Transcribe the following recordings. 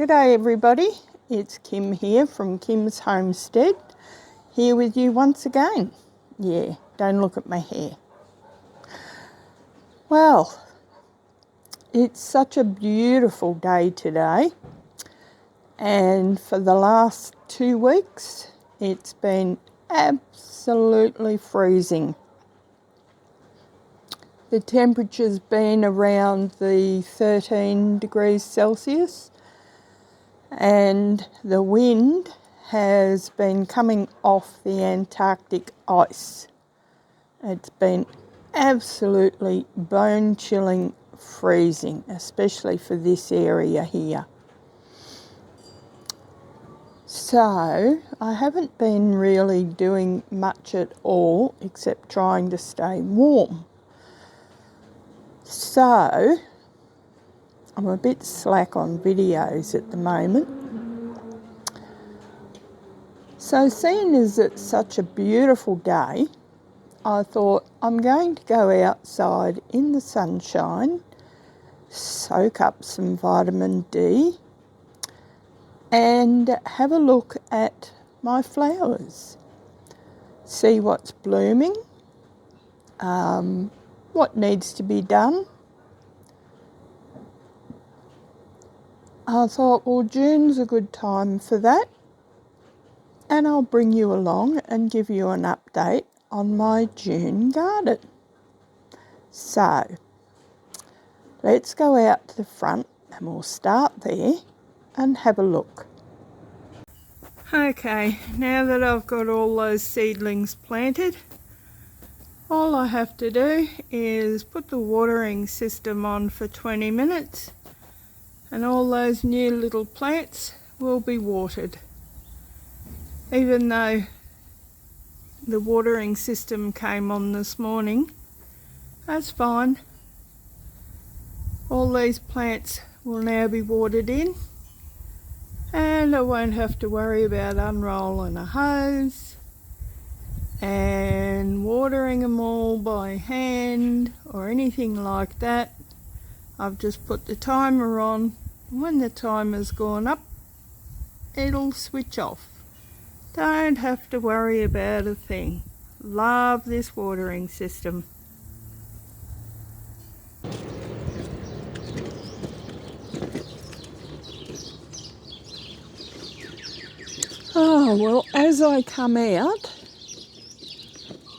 G'day everybody, it's Kim here from Kim's Homestead, here with you once again. Yeah, don't look at my hair. Well, it's such a beautiful day today, and for the last 2 weeks it's been absolutely freezing. The temperature's been around the 13 degrees Celsius, and the wind has been coming off the Antarctic ice. It's been absolutely bone-chilling freezing, especially for this area here. So I haven't been really doing much at all except trying to stay warm. So I'm a bit slack on videos at the moment. So seeing as it's such a beautiful day, I thought I'm going to go outside in the sunshine, soak up some vitamin D, and have a look at my flowers. See what's blooming, what needs to be done. I thought, well, June's a good time for that, and I'll bring you along and give you an update on my June garden. So, let's go out to the front and we'll start there and have a look. Okay, now that I've got all those seedlings planted, all I have to do is put the watering system on for 20 minutes and all those new little plants will be watered. Even though the watering system came on this morning, that's fine. All these plants will now be watered in, and I won't have to worry about unrolling a hose and watering them all by hand or anything like that. I've just put the timer on. When the timer's gone up, it'll switch off. Don't have to worry about a thing. Love this watering system. Oh, well, as I come out,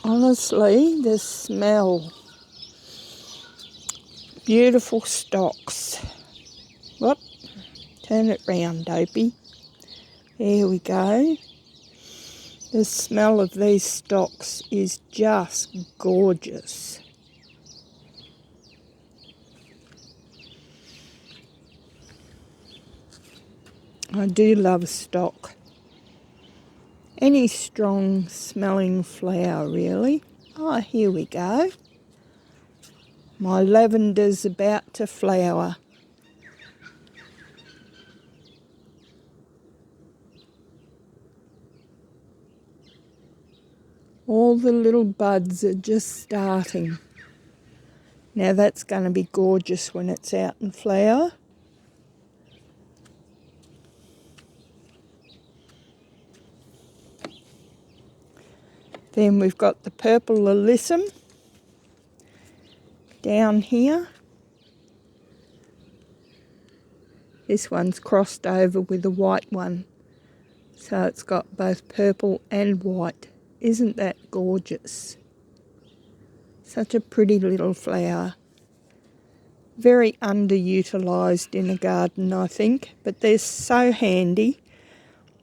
honestly, the smell. Beautiful stalks. Whoop, turn it round, Dopey. There we go. The smell of these stalks is just gorgeous. I do love stock. Any strong smelling flower, really. Oh, here we go. My lavender's about to flower. All the little buds are just starting. Now that's going to be gorgeous when it's out in flower. Then we've got the purple alyssum down here. This one's crossed over with a white one, so it's got both purple and white. Isn't that gorgeous? Such a pretty little flower. Very underutilised in a garden, I think, but they're so handy.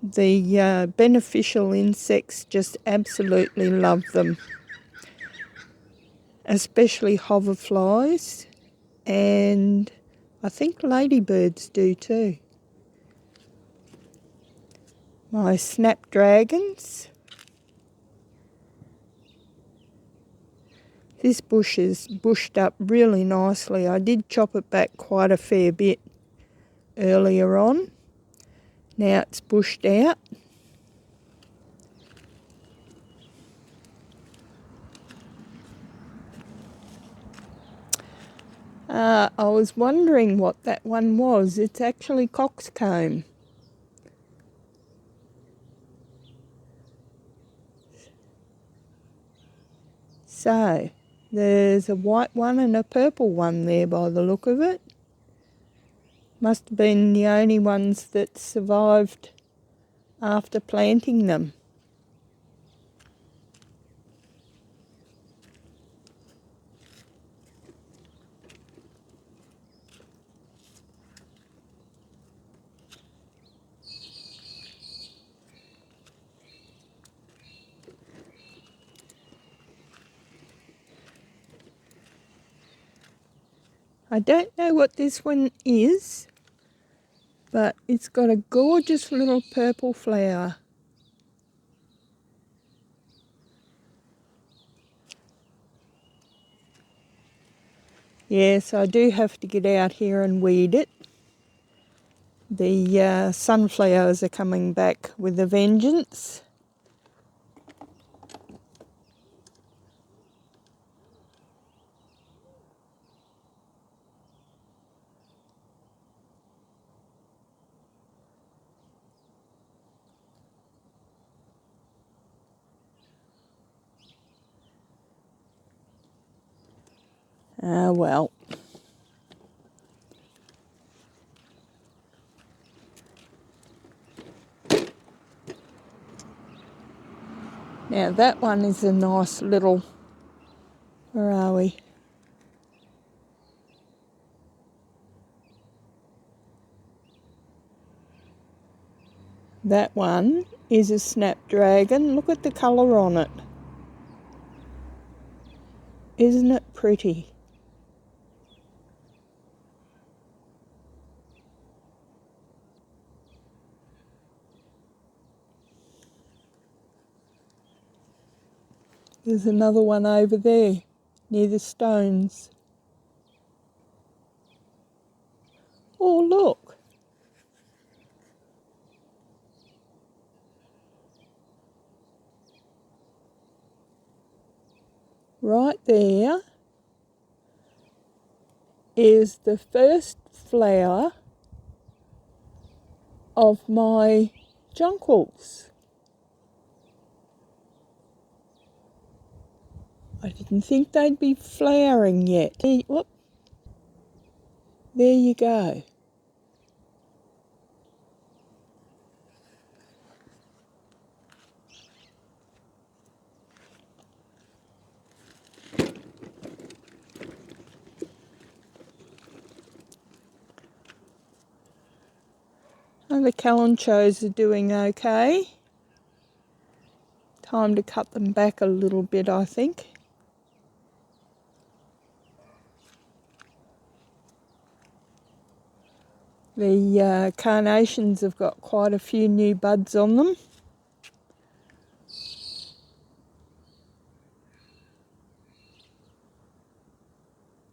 The beneficial insects just absolutely love them, especially hoverflies, and I think ladybirds do too. My snapdragons. This bush is bushed up really nicely. I did chop it back quite a fair bit earlier on. Now it's bushed out. I was wondering what that one was. It's actually coxcomb. So, there's a white one and a purple one there by the look of it. Must have been the only ones that survived after planting them. I don't know what this one is, but it's got a gorgeous little purple flower. Yes, I do have to get out here and weed it. The sunflowers are coming back with a vengeance. Ah, well. Now that one is a nice little, where are we? That one is a snapdragon. Look at the colour on it. Isn't it pretty? There's another one over there, near the stones. Oh, look. Right there is the first flower of my jonquils. I didn't think they'd be flowering yet. Whoop. There you go. And the calanchos are doing okay. Time to cut them back a little bit, I think. The carnations have got quite a few new buds on them.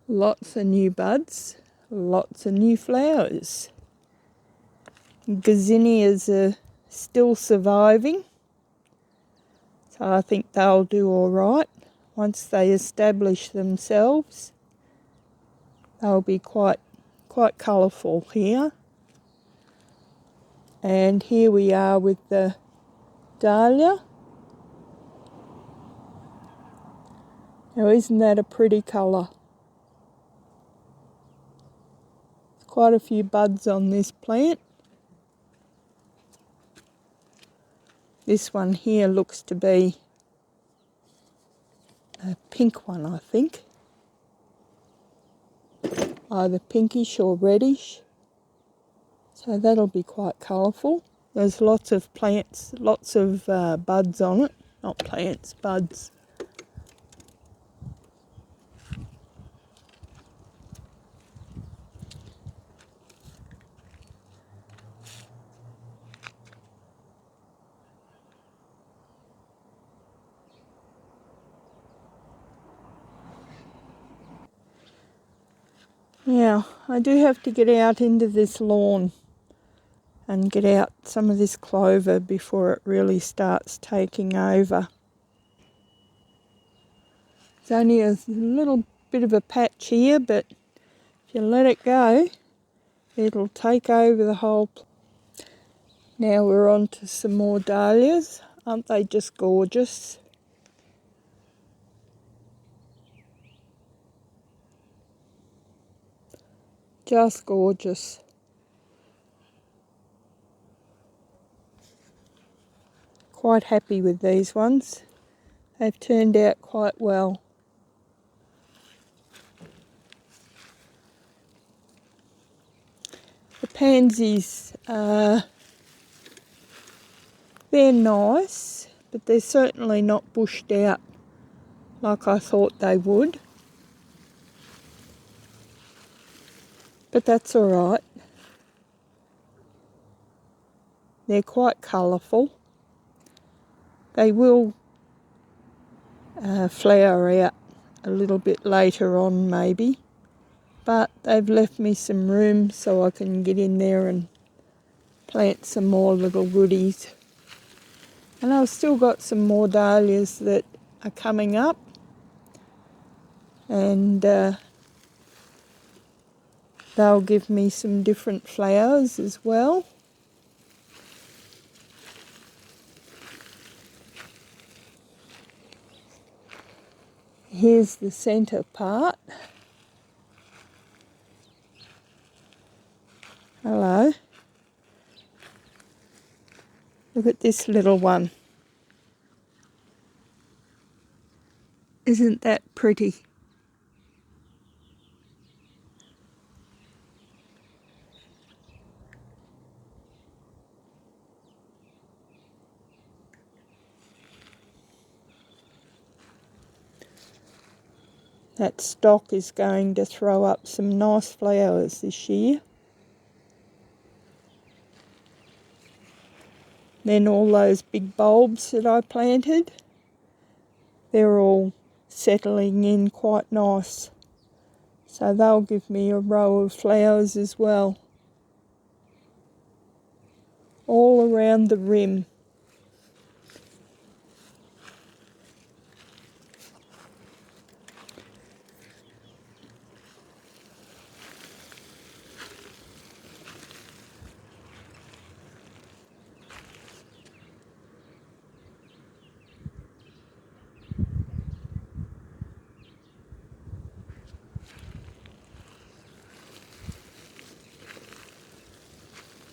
Lots of new buds, lots of new flowers. Gazinias are still surviving, so I think they'll do all right. Once they establish themselves, they'll be quite colourful here. And here we are with the dahlia. Now isn't that a pretty colour? Quite a few buds on this plant. This one here looks to be a pink one, I think. Either pinkish or reddish. So that'll be quite colourful. There's lots of plants, lots of buds on it. Not plants, buds. Now, I do have to get out into this lawn and get out some of this clover before it really starts taking over. It's only a little bit of a patch here, but If you let it go, it'll take over the whole. Now we're on to some more dahlias. Aren't they just gorgeous? Just gorgeous. Quite happy with these ones. They've turned out quite well. The pansies, they're nice, but they're certainly not bushed out like I thought they would. But that's all right. They're quite colourful. They will flower out a little bit later on maybe, but they've left me some room so I can get in there and plant some more little goodies. And I've still got some more dahlias that are coming up, and they'll give me some different flowers as well. Here's the centre part. Hello. Look at this little one. Isn't that pretty? That stock is going to throw up some nice flowers this year. Then all those big bulbs that I planted, they're all settling in quite nice. So they'll give me a row of flowers as well, all around the rim.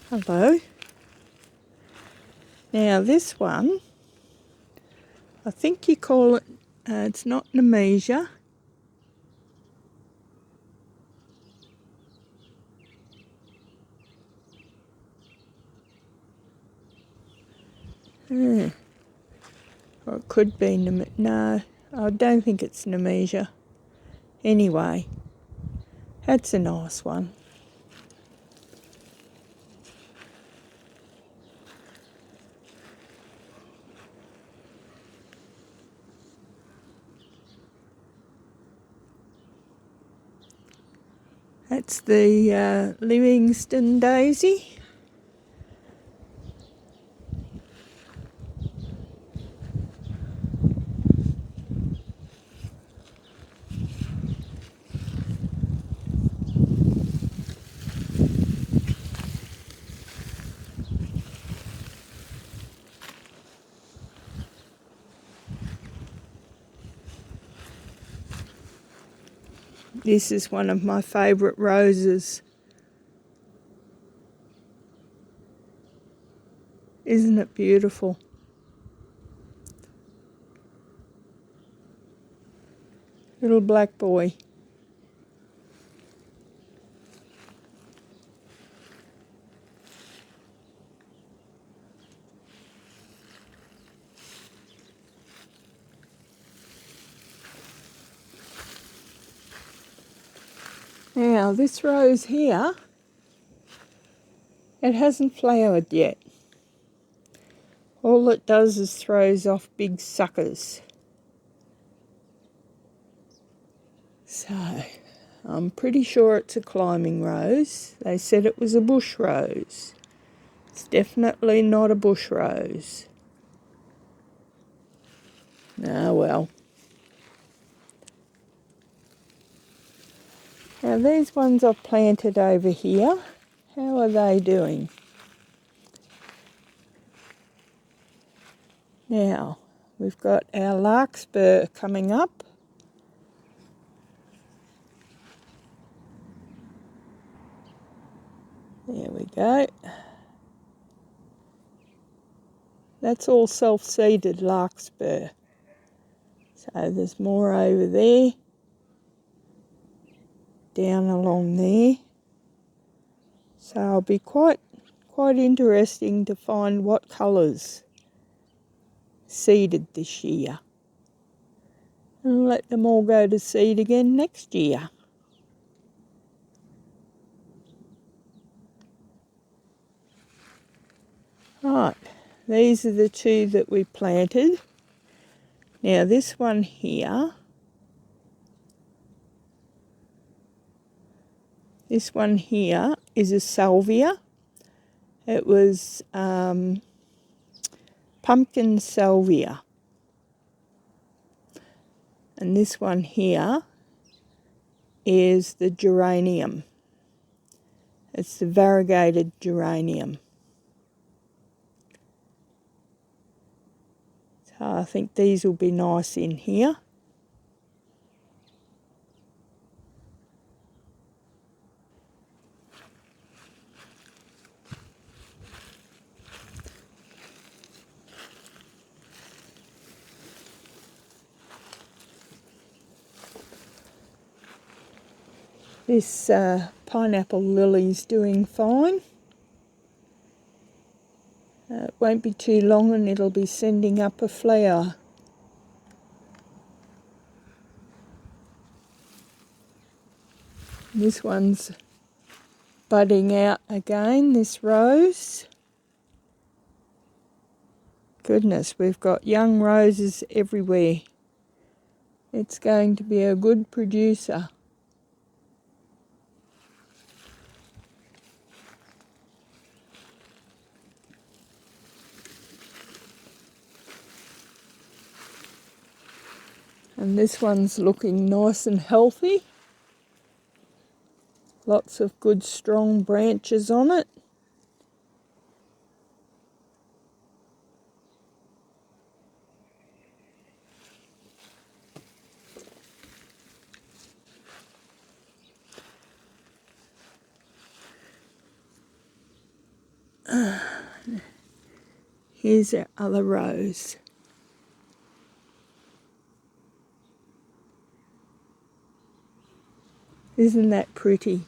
Hello. Now this one, I think you call it, it's not Nemesia. Or it could be no, I don't think it's Nemesia. Anyway, that's a nice one. That's the Livingston daisy. This is one of my favourite roses. Isn't it beautiful? Little black boy. Now this rose here, it hasn't flowered yet. All it does is throws off big suckers. So, I'm pretty sure it's a climbing rose. They said it was a bush rose. It's definitely not a bush rose. Ah, well. Now these ones I've planted over here, how are they doing? Now, we've got our larkspur coming up. There we go. That's all self-seeded larkspur. So there's more over there, down along there. So it'll be quite interesting to find what colours seeded this year. And let them all go to seed again next year. Right, these are the two that we planted. Now this one here, is a salvia. It was pumpkin salvia. And this one here is the geranium. It's the variegated geranium. So I think these will be nice in here. This pineapple lily's doing fine. It won't be too long and it'll be sending up a flower. This one's budding out again, this rose. Goodness, we've got young roses everywhere. It's going to be a good producer. And this one's looking nice and healthy. Lots of good strong branches on it. Here's our other rose. Isn't that pretty?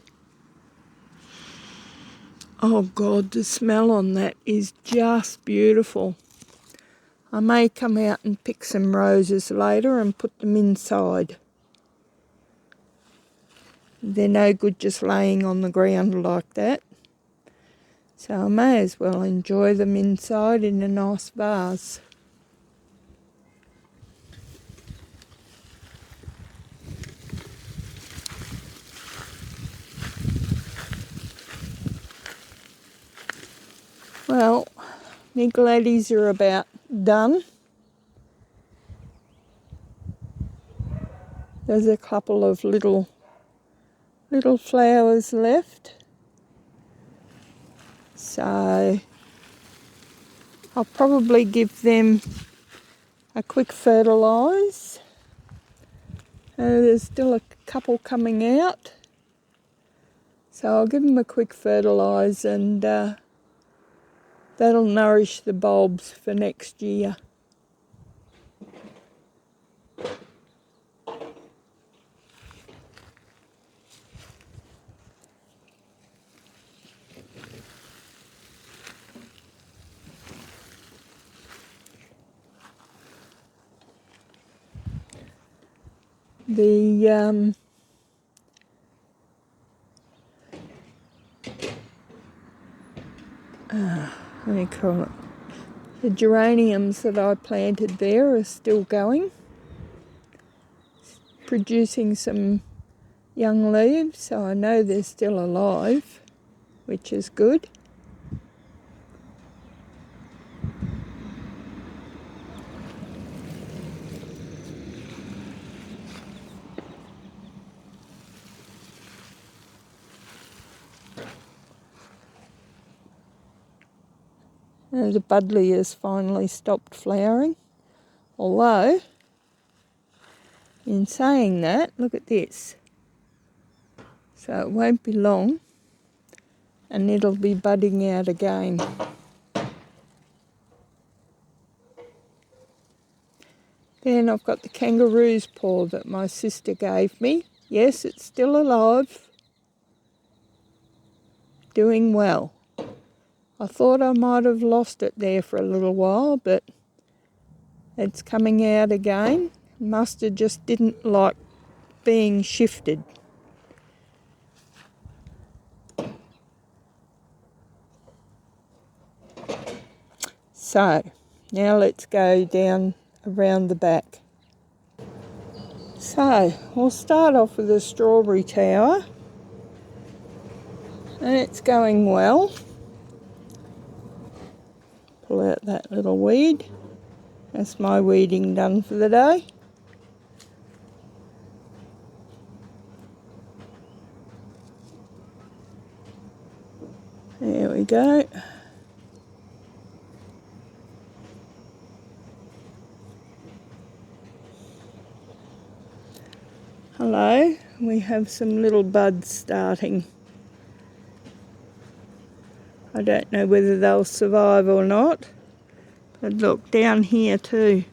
Oh God, the smell on that is just beautiful. I may come out and pick some roses later and put them inside. They're no good just laying on the ground like that. So I may as well enjoy them inside in a nice vase. Well, my gladdies are about done. There's a couple of little flowers left. So I'll probably give them a quick fertilise. There's still a couple coming out. So I'll give them a quick fertilise and that'll nourish the bulbs for next year. The what do you call it? The geraniums that I planted there are still going, producing some young leaves, so I know they're still alive, which is good. The budley has finally stopped flowering. Although, in saying that, look at this. So it won't be long and it'll be budding out again. Then I've got the kangaroo's paw that my sister gave me. Yes, it's still alive, doing well. I thought I might have lost it there for a little while, but it's coming out again. Mustard just didn't like being shifted. So, now let's go down around the back. So, we'll start off with the strawberry tower. And it's going well. Pull out that little weed. That's my weeding done for the day. There we go. Hello, we have some little buds starting. I don't know whether they'll survive or not. But look, down here too.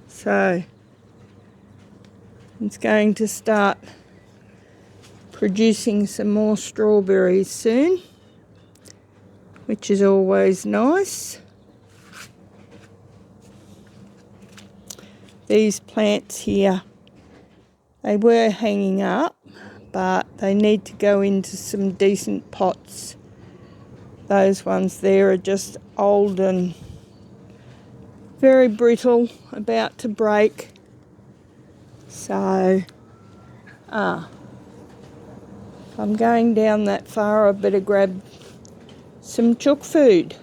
So, it's going to start producing some more strawberries soon, which is always nice. These plants here, they were hanging up, but they need to go into some decent pots. Those ones there are just old and very brittle, about to break. So, if I'm going down that far, I better grab some chook food.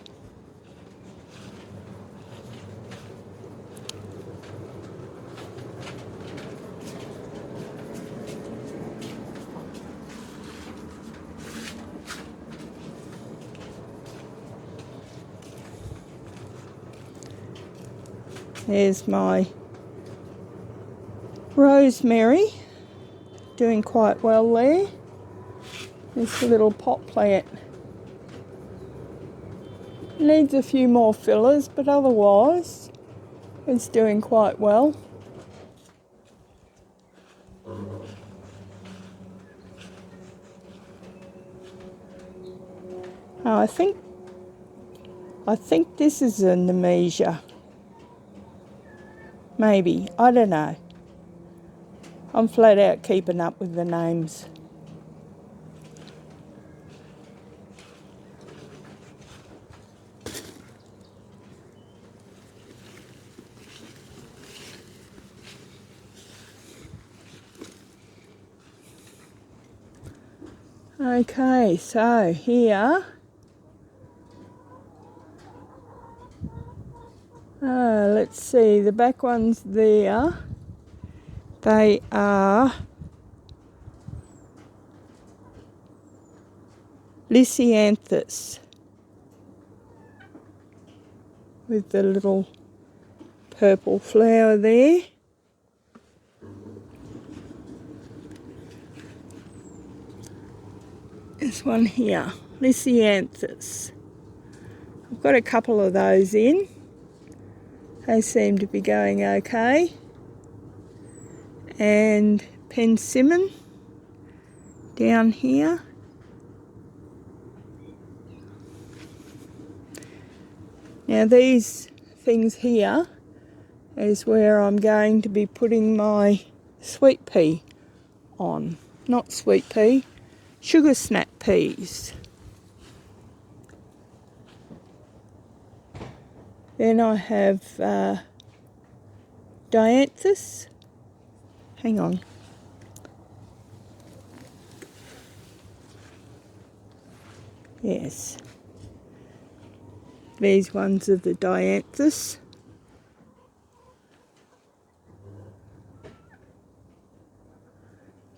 There's my rosemary, doing quite well there. This little pot plant needs a few more fillers, but otherwise it's doing quite well. Oh, I think this is a Nemesia. Maybe, I don't know. I'm flat out keeping up with the names. Okay, so here, let's see, the back ones there, they are Lysianthus with the little purple flower there. This one here, Lysianthus. I've got a couple of those in. They seem to be going okay. And Pensimon down here. Now these things here is where I'm going to be putting my sweet pea on. Not sweet pea, sugar snap peas. Then I have dianthus. Hang on. Yes. These ones are the dianthus.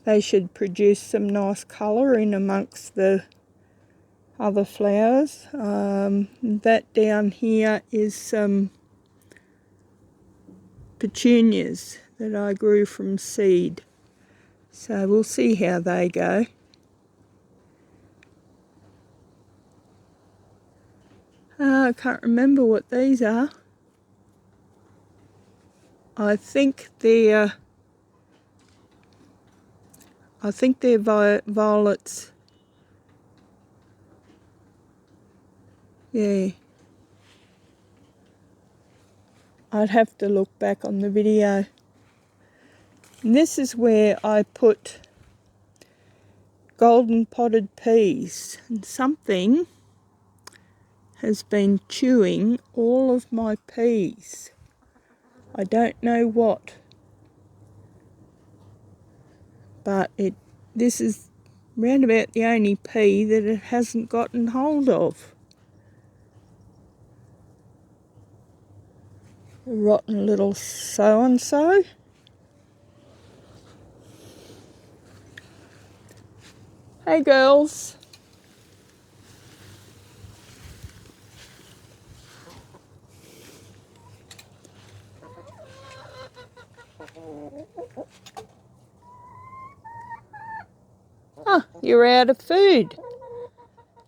they should produce some nice colour in amongst the other flowers. That down here is some petunias that I grew from seed. So we'll see how they go. I can't remember what these are. I think they're violets. Yeah. I'd have to look back on the video. And this is where I put golden potted peas, and something has been chewing all of my peas. I don't know what, but this is round about the only pea that it hasn't gotten hold of. A rotten little so-and-so. Hey girls. Ah, you're out of food.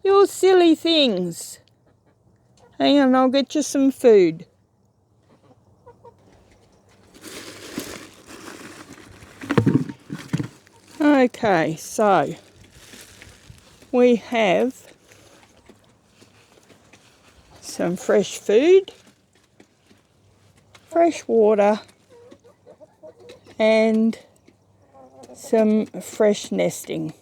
You silly things. Hang on, I'll get you some food. Okay, so we have some fresh food, fresh water, and some fresh nesting.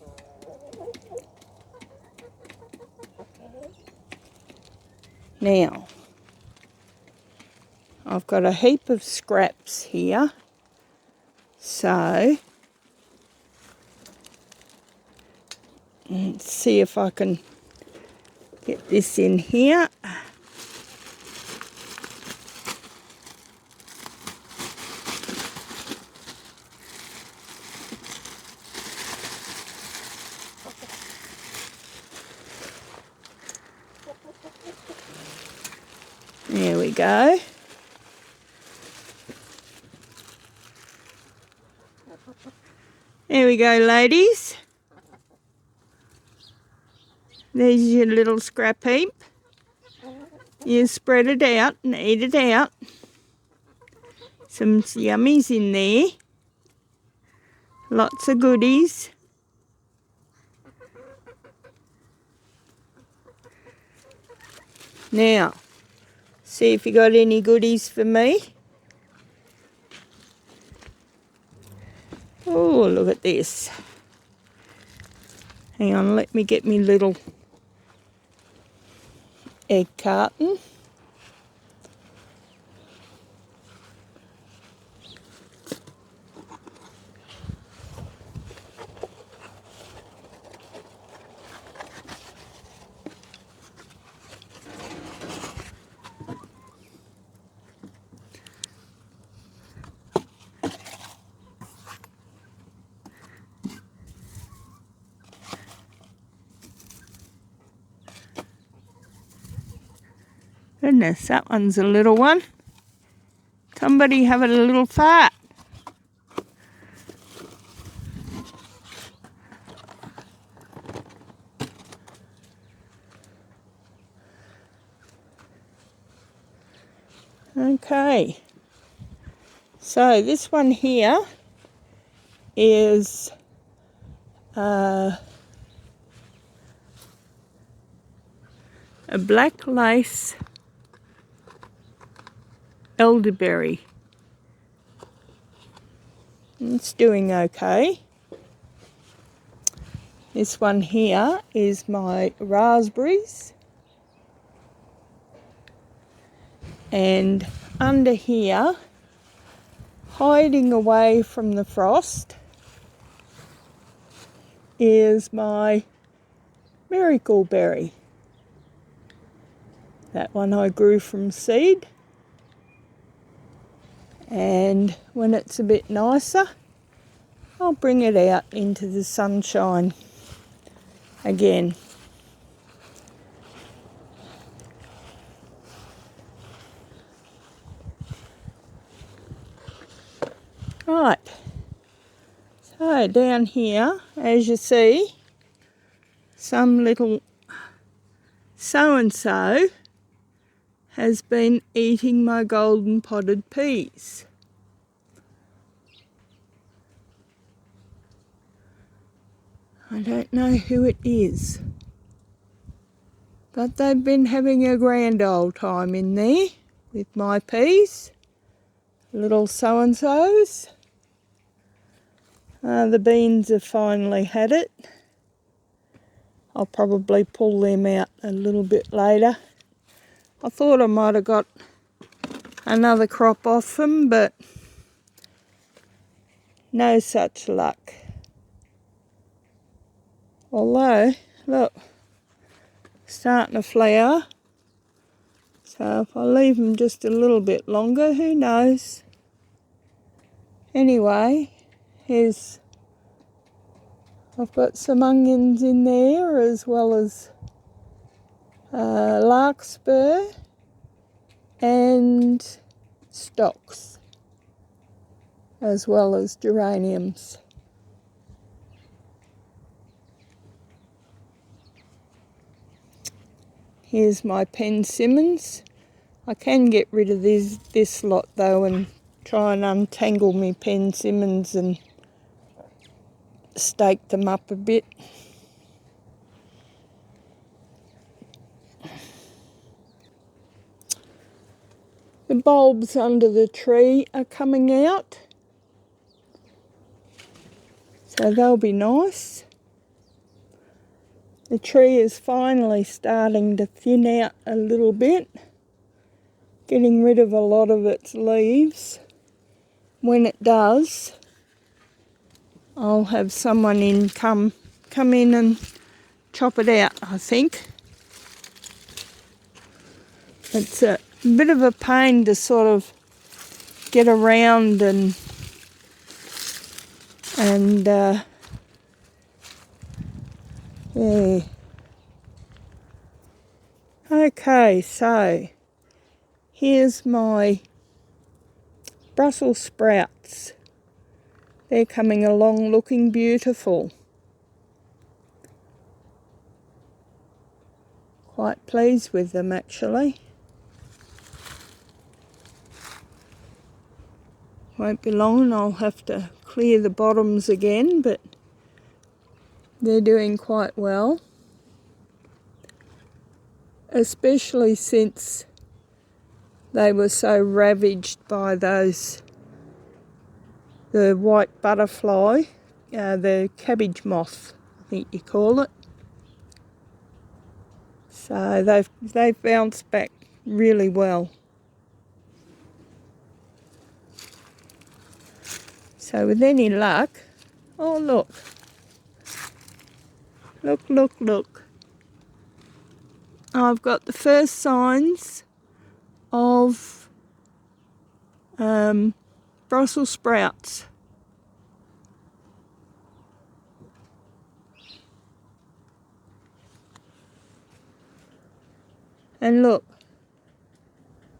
Now, I've got a heap of scraps here, so let's see if I can get this in here. There we go. There we go, ladies. There's your little scrap heap. You spread it out and eat it out. Some yummies in there. Lots of goodies. Now, see if you got any goodies for me. Oh, look at this. Hang on, let me get me little egg carton. Goodness, that one's a little one. Somebody having a little fart. Okay, so this one here is a black lace elderberry. It's doing okay. This one here is my raspberries. And under here, hiding away from the frost, is my miracle berry. That one I grew from seed. And when it's a bit nicer, I'll bring it out into the sunshine again. Right, so down here, as you see, some little so-and-so has been eating my golden potted peas. I don't know who it is, but they've been having a grand old time in there with my peas, little so-and-sos. The beans have finally had it. I'll probably pull them out a little bit later. I thought I might have got another crop off them, but no such luck. Although, look, starting to flower. So if I leave them just a little bit longer, who knows? Anyway, I've got some onions in there as well as larkspur and stocks, as well as geraniums. Here's my persimmons. I can get rid of this lot though and try and untangle my persimmons and stake them up a bit. The bulbs under the tree are coming out, so they'll be nice. The tree is finally starting to thin out a little bit, getting rid of a lot of its leaves. When it does, I'll have someone come in and chop it out, I think. It's a bit of a pain to sort of get around and yeah. Okay, so here's my Brussels sprouts. They're coming along looking beautiful. Quite pleased with them actually. Won't be long and I'll have to clear the bottoms again, but they're doing quite well. Especially since they were so ravaged by the white butterfly, the cabbage moth, I think you call it. So they've bounced back really well. So with any luck, oh look, look. I've got the first signs of Brussels sprouts. And look,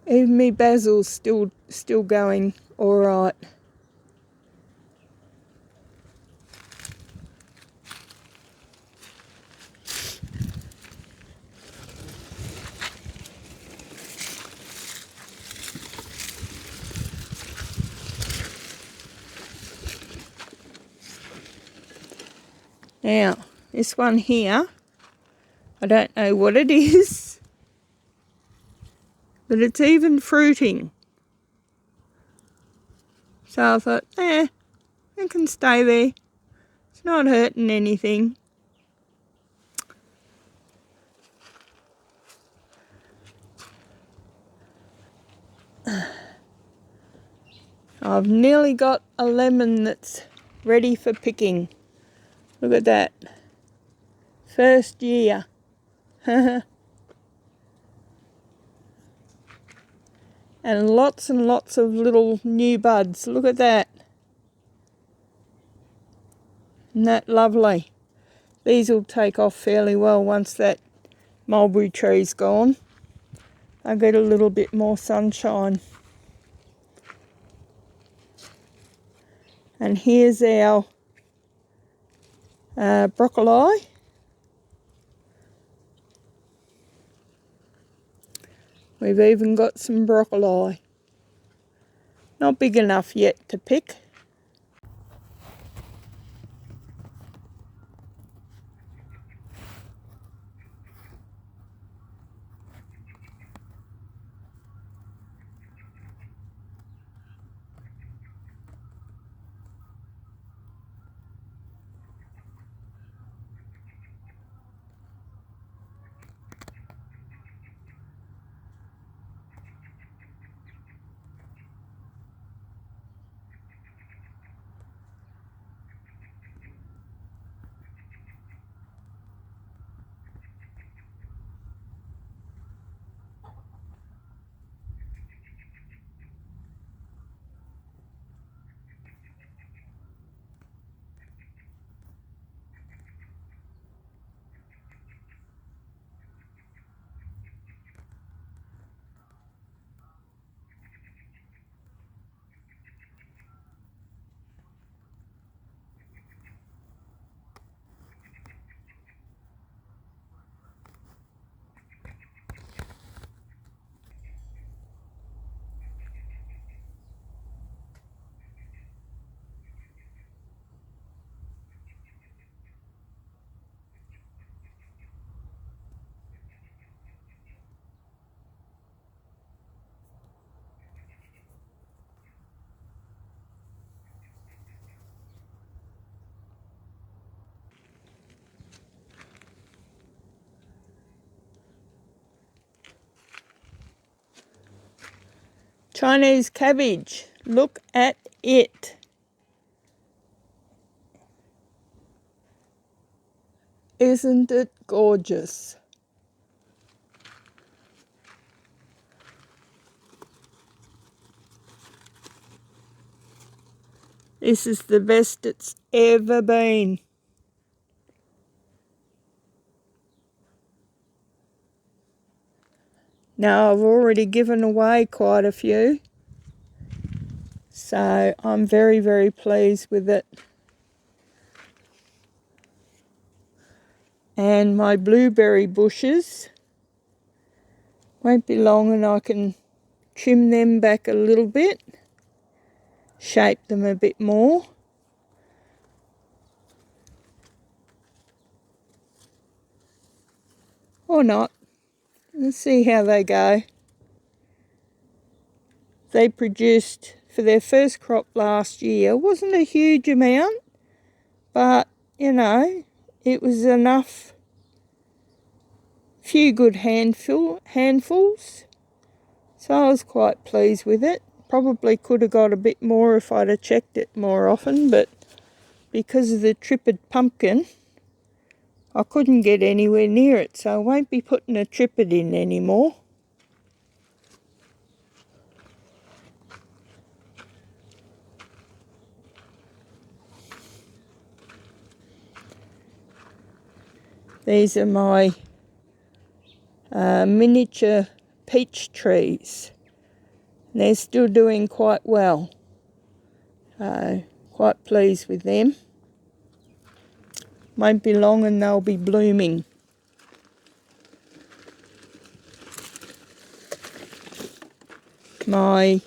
even me basil's still going all right. Now, this one here, I don't know what it is, but it's even fruiting. So I thought, it can stay there. It's not hurting anything. I've nearly got a lemon that's ready for picking. Look at that. First year. And lots of little new buds. Look at that. Isn't that lovely? These will take off fairly well once that mulberry tree's gone. I'll get a little bit more sunshine. And here's our broccoli. We've even got some broccoli. Not big enough yet to pick. Chinese cabbage. Look at it. Isn't it gorgeous? This is the best it's ever been. Now I've already given away quite a few, so I'm very, very pleased with it. And my blueberry bushes, won't be long and I can trim them back a little bit, shape them a bit more. Or not. Let's see how they go. They produced, for their first crop last year, wasn't a huge amount, but, you know, it was enough. Few good handfuls, so I was quite pleased with it. Probably could have got a bit more if I'd have checked it more often, but because of the tripid pumpkin, I couldn't get anywhere near it, so I won't be putting a tripid in anymore. These are my miniature peach trees. They're still doing quite well. Quite pleased with them. Won't be long and they'll be blooming. My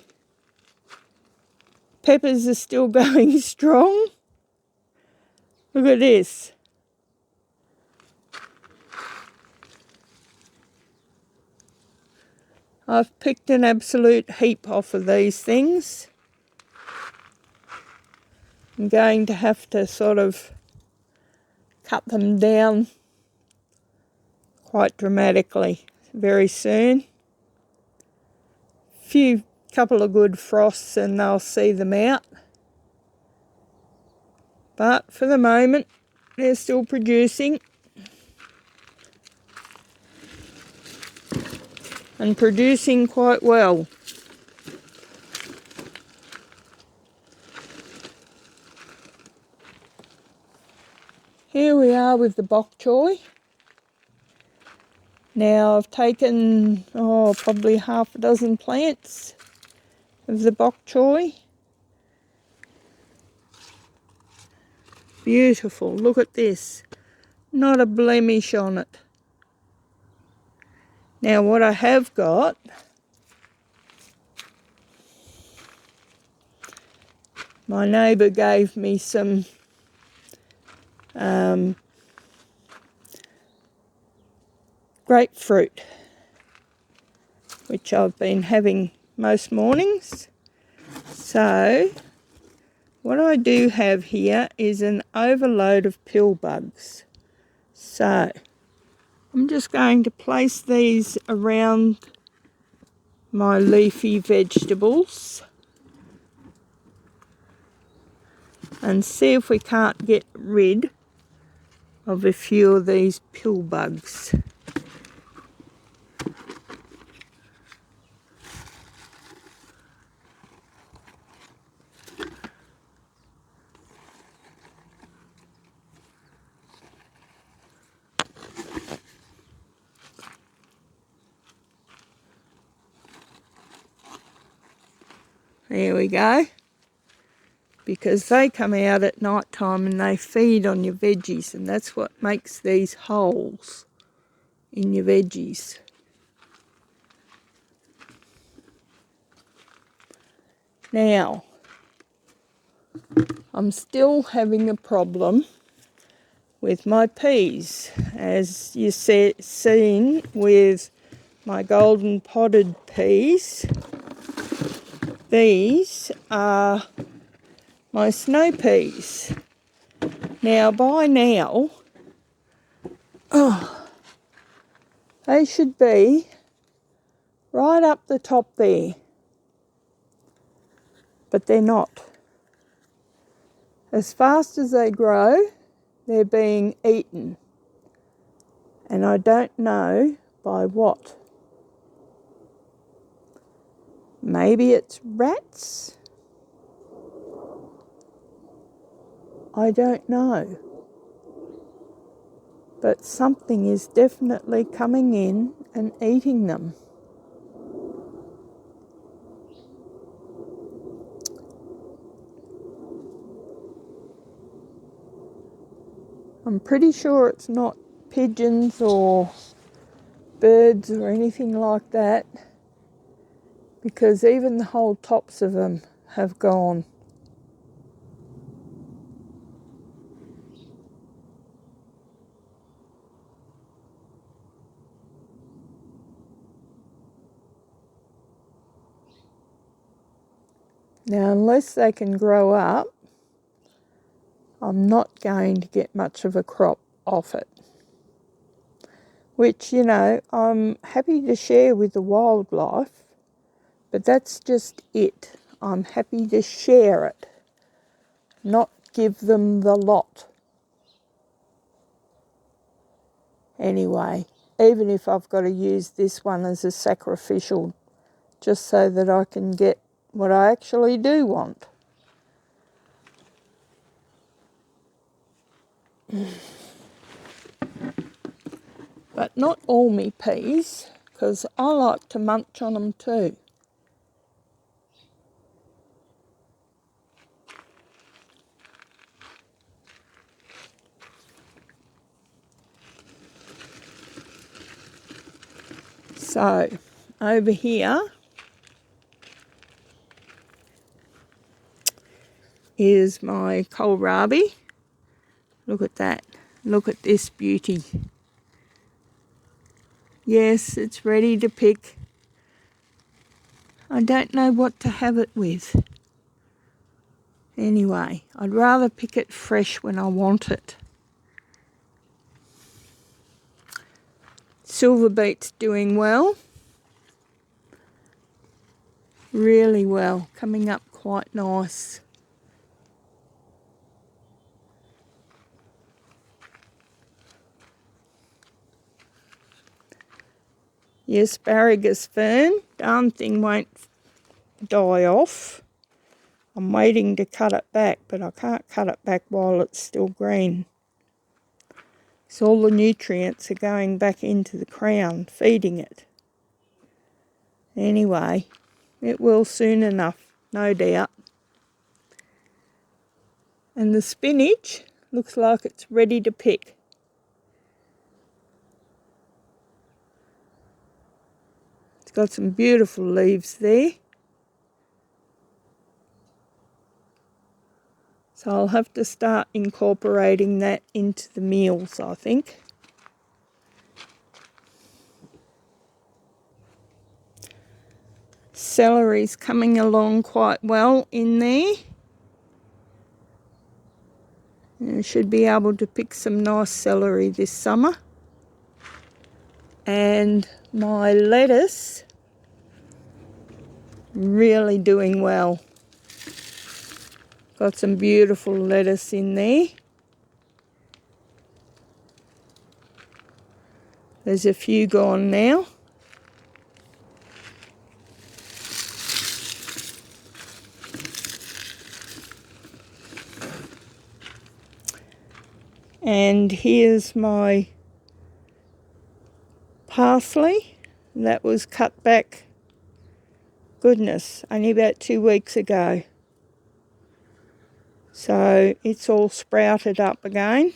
peppers are still going strong. Look at this. I've picked an absolute heap off of these things. I'm going to have to sort of cut them down quite dramatically very soon. Couple of good frosts and they'll see them out. But for the moment, they're still producing. And producing quite well. here we are with the bok choy. Now I've taken, probably half a dozen plants of the bok choy. Beautiful, look at this. Not a blemish on it. Now what I have got, my neighbour gave me some grapefruit, which I've been having most mornings. So what I do have here is an overload of pill bugs. So I'm just going to place these around my leafy vegetables and see if we can't get rid of a few of these pill bugs. There we go. Because they come out at night time and they feed on your veggies, and that's what makes these holes in your veggies. Now, I'm still having a problem with my peas, as you seen with my golden potted peas. These are my snow peas. Now, by now, they should be right up the top there, but they're not. As fast as they grow, they're being eaten, and I don't know by what. Maybe it's rats? I don't know. But something is definitely coming in and eating them. I'm pretty sure it's not pigeons or birds or anything like that, because even the whole tops of them have gone. Now, unless they can grow up, I'm not going to get much of a crop off it. Which, I'm happy to share with the wildlife, but that's just it. I'm happy to share it, not give them the lot. Anyway, even if I've got to use this one as a sacrificial, just so that I can get what I actually do want. But not all me peas, because I like to munch on them too. So, over here is my kohlrabi. Look at that. Look at this beauty. Yes, it's ready to pick. I don't know what to have it with. Anyway, I'd rather pick it fresh when I want it. Silver beet's doing well. Really well, coming up quite nice. The asparagus fern, darn thing won't die off. I'm waiting to cut it back, but I can't cut it back while it's still green. So all the nutrients are going back into the crown, feeding it. Anyway, it will soon enough, no doubt. And the spinach looks like it's ready to pick. It's got some beautiful leaves there. So I'll have to start incorporating that into the meals, I think. Celery's coming along quite well in there. And I should be able to pick some nice celery this summer. And my lettuce, really doing well. Got some beautiful lettuce in there. There's a few gone now. And here's my parsley. That was cut back, goodness, only about 2 weeks ago. So it's all sprouted up again.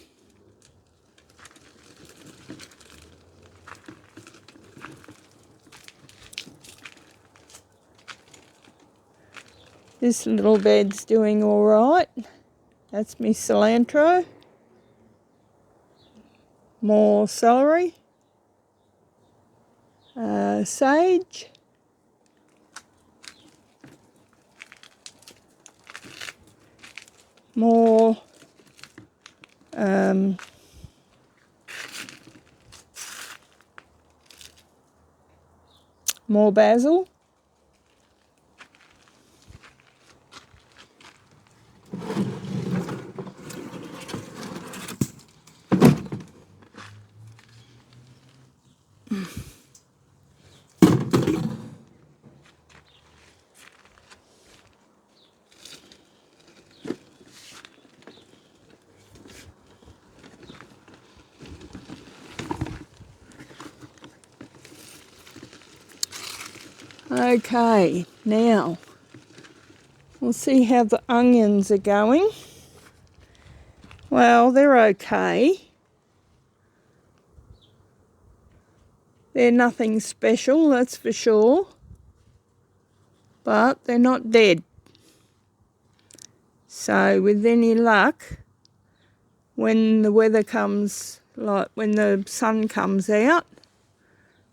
This little bed's doing all right. That's my cilantro. More celery. Sage. More basil. Okay, now we'll see how the onions are going. Well, they're okay. They're nothing special, that's for sure. But they're not dead. So with any luck, when the weather comes, like when the sun comes out,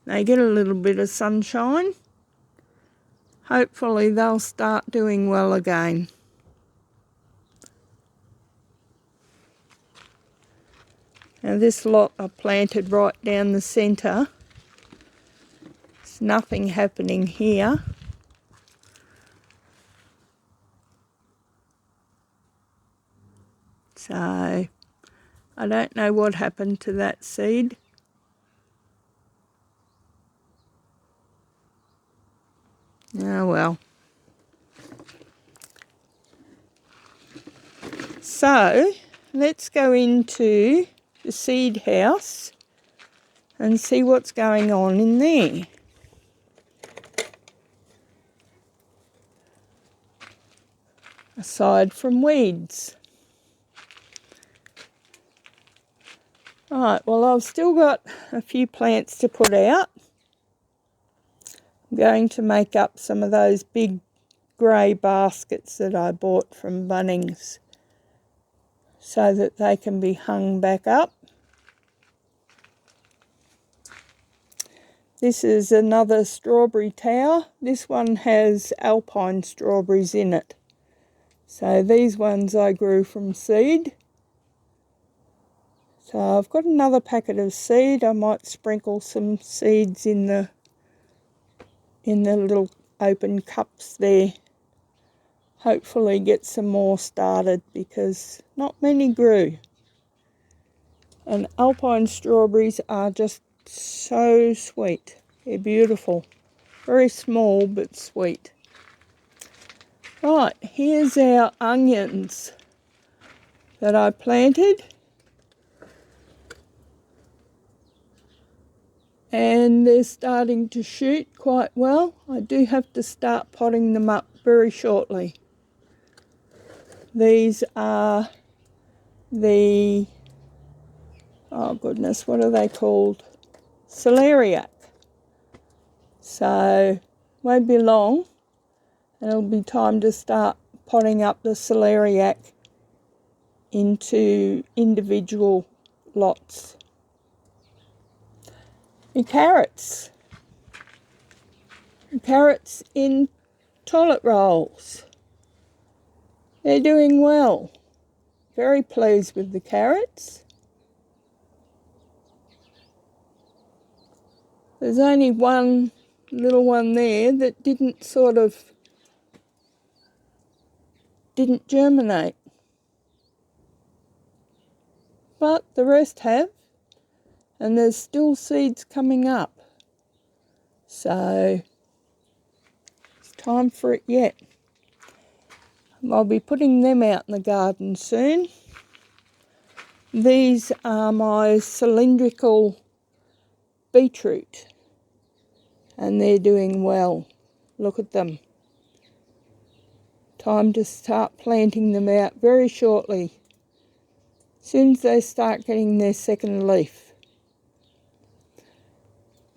they get a little bit of sunshine. Hopefully they'll start doing well again. Now this lot are planted right down the centre. There's nothing happening here. So I don't know what happened to that seed. Oh well. So let's go into the seed house and see what's going on in there. Aside from weeds. Right, well I've still got a few plants to put out. I'm going to make up some of those big grey baskets that I bought from Bunnings so that they can be hung back up. This is another strawberry tower. This one has alpine strawberries in it. So these ones I grew from seed. So I've got another packet of seed. I might sprinkle some seeds in the little open cups there. Hopefully get some more started because not many grew. And alpine strawberries are just so sweet. They're beautiful. Very small but sweet. Right, here's our onions that I planted. and they're starting to shoot quite well. I do have to start potting them up very shortly. These are the, oh goodness, what are they called? Celeriac. So won't be long and it'll be time to start potting up the celeriac into individual lots. The carrots. Carrots in toilet rolls. They're doing well. Very pleased with the carrots. There's only one little one there that didn't germinate. But the rest have, and there's still seeds coming up. So it's time for it yet. I'll be putting them out in the garden soon. These are my cylindrical beetroot, and they're doing well. Look at them. Time to start planting them out very shortly, as soon as they start getting their second leaf.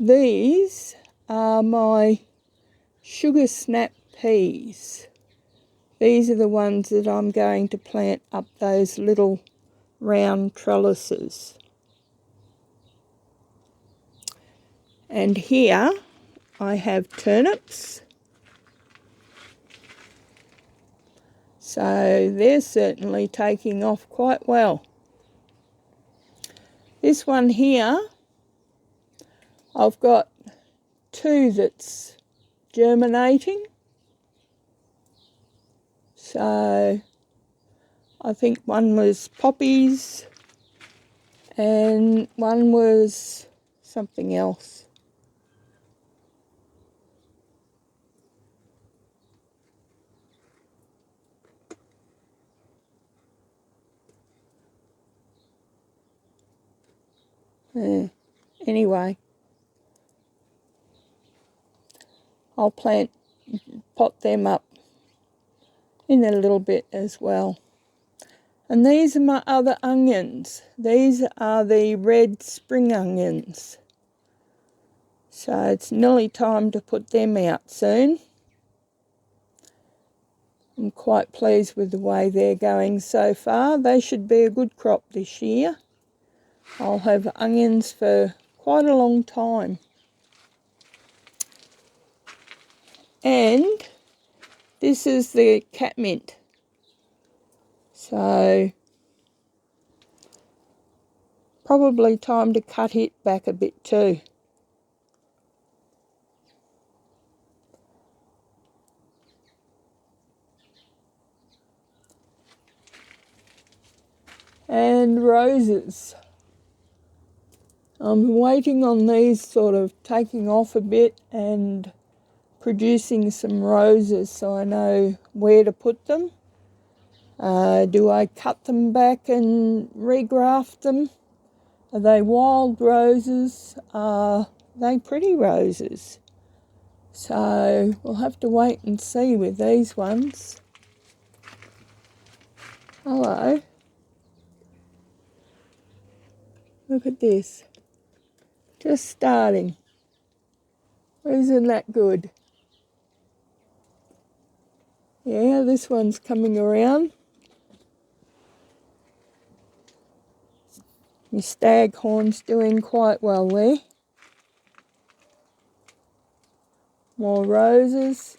These are my sugar snap peas. These are the ones that I'm going to plant up those little round trellises. And here I have turnips. So they're certainly taking off quite well. This one here, I've got two that's germinating. So I think one was poppies and one was something else. Anyway, I'll pot them up in a little bit as well. And these are my other onions. These are the red spring onions. So it's nearly time to put them out soon. I'm quite pleased with the way they're going so far. They should be a good crop this year. I'll have onions for quite a long time. And this is the catmint. So probably time to cut it back a bit too. And roses. I'm waiting on these sort of taking off a bit and producing some roses so I know where to put them. Do I cut them back and regraft them? Are they wild roses? Are they pretty roses? So we'll have to wait and see with these ones. Hello. Look at this. Just starting. Isn't that good? Yeah, this one's coming around. My staghorn's doing quite well there. More roses.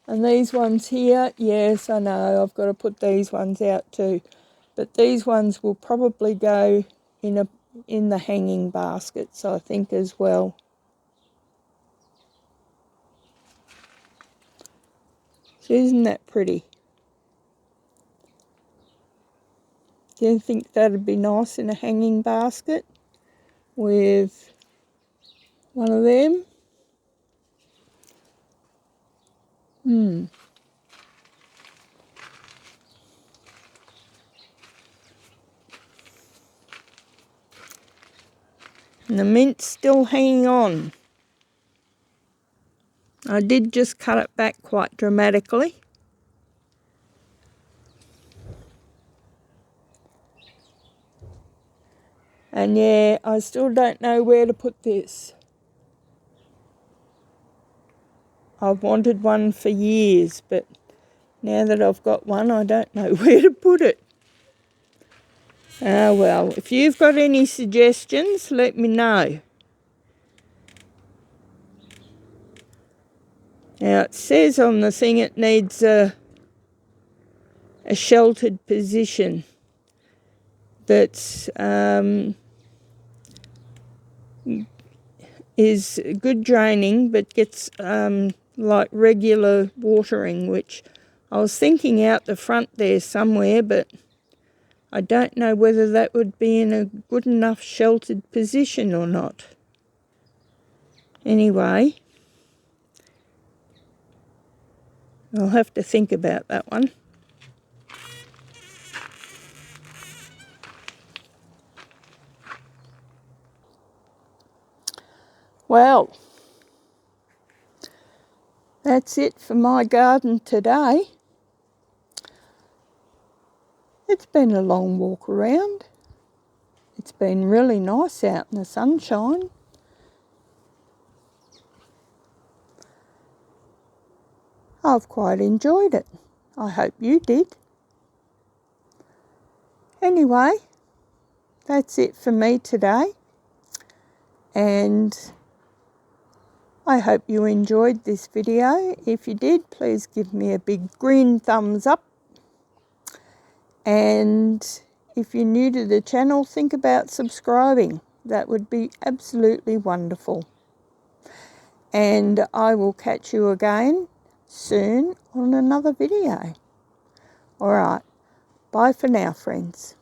And these ones here, yes, I know, I've got to put these ones out too. But these ones will probably go in the hanging baskets, I think, as well. So isn't that pretty? Do you think that'd be nice in a hanging basket with one of them? And the mint's still hanging on. I did just cut it back quite dramatically. And yeah, I still don't know where to put this. I've wanted one for years, but now that I've got one, I don't know where to put it. Ah well, if you've got any suggestions, let me know. Now it says on the thing it needs a sheltered position that's is good draining but gets like regular watering, which I was thinking out the front there somewhere, but I don't know whether that would be in a good enough sheltered position or not. Anyway, I'll have to think about that one. Well, that's it for my garden today. It's been a long walk around. It's been really nice out in the sunshine. I've quite enjoyed it. I hope you did. Anyway, that's it for me today. And I hope you enjoyed this video. If you did, please give me a big green thumbs up. And if you're new to the channel, think about subscribing. That would be absolutely wonderful. And I will catch you again soon on another video. All right. Bye for now, friends.